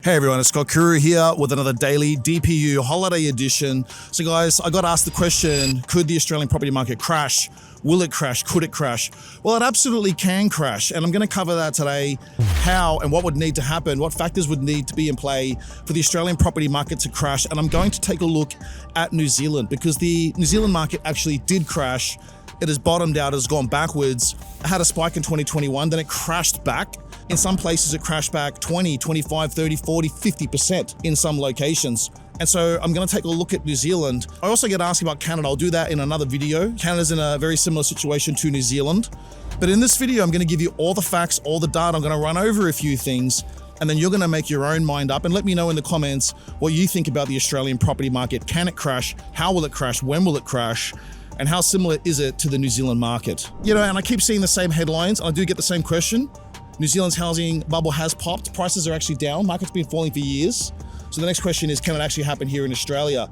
Hey everyone, it's Kuru here with another daily DPU holiday edition. So guys, I got asked the question, could the Australian property market crash? Will it crash? Could it crash? Well, it absolutely can crash, and I'm going to cover that today, how and what would need to happen, what factors would need to be in play for the Australian property market to crash. And I'm going to take a look at New Zealand because the New Zealand market actually did crash. It has bottomed out, it has gone backwards. It had a spike in 2021, then it crashed back. In some places, it crashed back 20, 25, 30, 40, 50% in some locations. And so I'm going to take a look at New Zealand. I also get asked about Canada. I'll do that in another video. Canada's in a very similar situation to New Zealand. But in this video, I'm going to give you all the facts, all the data. I'm going to run over a few things, and then you're going to make your own mind up and let me know in the comments what you think about the Australian property market. Can it crash? How will it crash? When will it crash? And how similar is it to the New Zealand market? You know, and I keep seeing the same headlines. I do get the same question. New Zealand's housing bubble has popped. Prices are actually down. Market's been falling for years. So the next question is, can it actually happen here in Australia?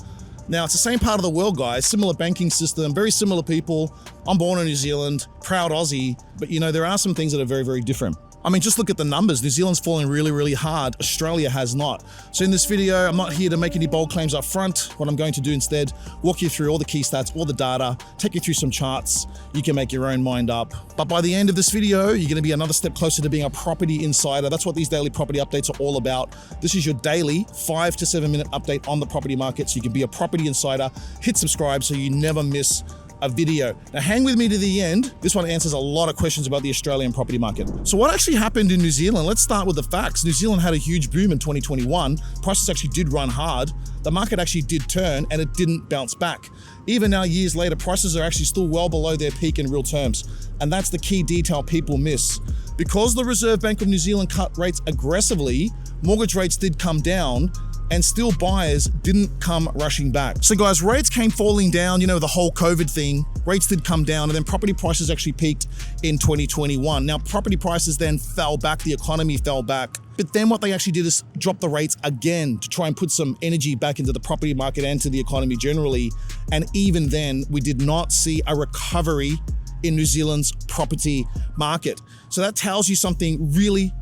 Now, it's the same part of the world, guys. Similar banking system, very similar people. I'm born in New Zealand, proud Aussie. But you know, there are some things that are very, very different. I mean, just look at the numbers. New Zealand's falling really, really hard. Australia has not. So in this video, I'm not here to make any bold claims up front. What I'm going to do instead, walk you through all the key stats, all the data, take you through some charts. You can make your own mind up. But by the end of this video, you're going to be another step closer to being a property insider. That's what these daily property updates are all about. This is your daily 5 to 7 minute update on the property market. So you can be a property insider. Hit subscribe so you never miss a video. Now hang with me to the end. This one answers a lot of questions about the Australian property market. So what actually happened in New Zealand? Let's start with the facts. New Zealand had a huge boom in 2021. Prices actually did run hard. The market actually did turn and it didn't bounce back. Even now, years later, prices are actually still well below their peak in real terms. And that's the key detail people miss. Because the Reserve Bank of New Zealand cut rates aggressively, mortgage rates did come down, and still buyers didn't come rushing back. So guys, rates came falling down, you know, the whole COVID thing. Rates did come down, and then property prices actually peaked in 2021. Now, property prices then fell back, the economy fell back. But then what they actually did is drop the rates again to try and put some energy back into the property market and to the economy generally. And even then, we did not see a recovery in New Zealand's property market. So that tells you something really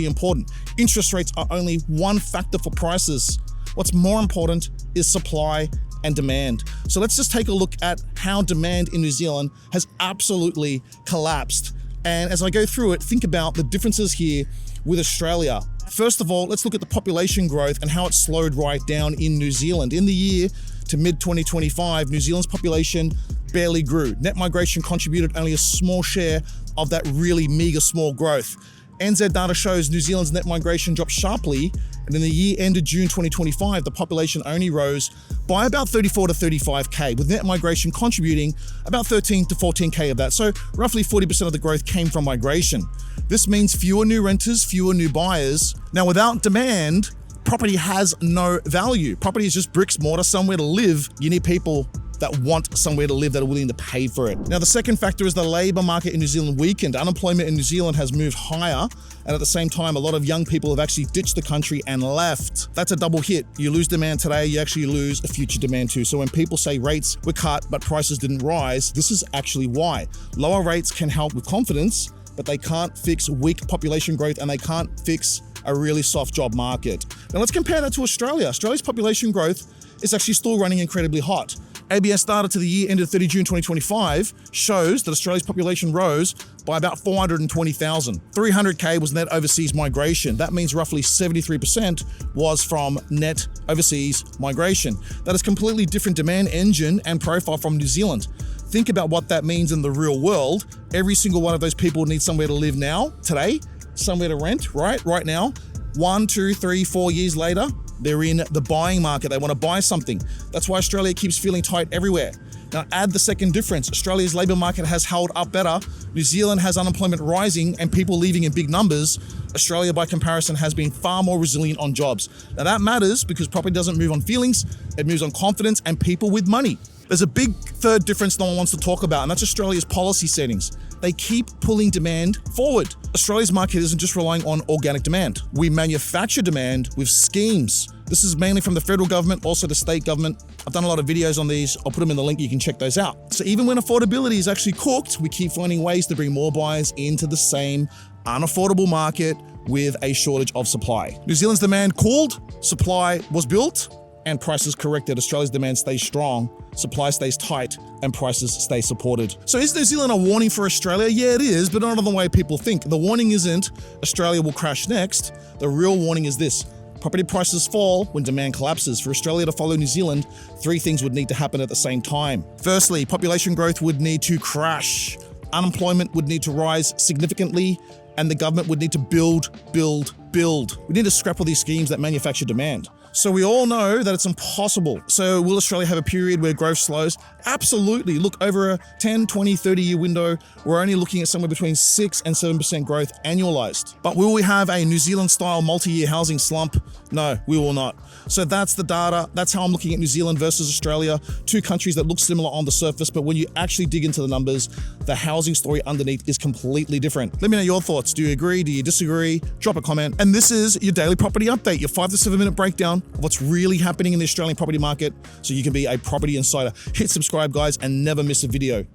important. Interest rates are only one factor for prices. What's more important is supply and demand. So let's just take a look at how demand in New Zealand has absolutely collapsed. And as I go through it, think about the differences here with Australia. First of all, let's look at the population growth and how it slowed right down in New Zealand. In the year to mid-2025, New Zealand's population barely grew. Net migration contributed only a small share of that really meager small growth. NZ data shows New Zealand's net migration dropped sharply, and in the year ended June 2025, the population only rose by about 34 to 35k, with net migration contributing about 13 to 14k of that. So roughly 40% of the growth came from migration. This means fewer new renters, fewer new buyers. Now, without demand, property has no value. Property is just bricks, mortar, somewhere to live. You need people that want somewhere to live, that are willing to pay for it. Now, the second factor is the labor market in New Zealand weakened. Unemployment in New Zealand has moved higher, and at the same time, a lot of young people have actually ditched the country and left. That's a double hit. You lose demand today, you actually lose a future demand too. So when people say rates were cut, but prices didn't rise, this is actually why. Lower rates can help with confidence, but they can't fix weak population growth, and they can't fix a really soft job market. Now let's compare that to Australia. Australia's population growth is actually still running incredibly hot. ABS data to the year ended 30 June 2025 shows that Australia's population rose by about 420,000. 300k was net overseas migration. That means roughly 73% was from net overseas migration. That is completely different demand engine and profile from New Zealand. Think about what that means in the real world. Every single one of those people needs somewhere to live now, today, somewhere to rent, right now. 1, 2, 3, 4 years later, they're in the buying market. They want to buy something. That's why Australia keeps feeling tight everywhere. Now add the second difference. Australia's labor market has held up better. New Zealand has unemployment rising and people leaving in big numbers. Australia, by comparison, has been far more resilient on jobs. Now that matters because property doesn't move on feelings, it moves on confidence and people with money. There's a big third difference no one wants to talk about, and that's Australia's policy settings. They keep pulling demand forward. Australia's market isn't just relying on organic demand. We manufacture demand with schemes. This is mainly from the federal government, also the state government. I've done a lot of videos on these. I'll put them in the link. You can check those out. So even when affordability is actually cooked, we keep finding ways to bring more buyers into the same unaffordable market with a shortage of supply. New Zealand's demand cooled, supply was built, and prices corrected. Australia's demand stays strong, supply stays tight, and prices stay supported. So is New Zealand a warning for Australia? Yeah, it is, but not in the way people think. The warning isn't Australia will crash next. The real warning is this: property prices fall when demand collapses. For Australia to follow New Zealand, 3 things would need to happen at the same time. Firstly, population growth would need to crash. Unemployment would need to rise significantly, and the government would need to build. We need to scrap all these schemes that manufacture demand. So we all know that it's impossible. So will Australia have a period where growth slows? Absolutely. Look, over a 10, 20, 30-year window, we're only looking at somewhere between 6 and 7% growth annualized. But will we have a New Zealand-style multi-year housing slump? No, we will not. So that's the data. That's how I'm looking at New Zealand versus Australia, 2 countries that look similar on the surface, but when you actually dig into the numbers, the housing story underneath is completely different. Let me know your thoughts. Do you agree? Do you disagree? Drop a comment. And this is your daily property update, your 5 to 7 minute breakdown of what's really happening in the Australian property market so you can be a property insider. Hit subscribe, guys, and never miss a video.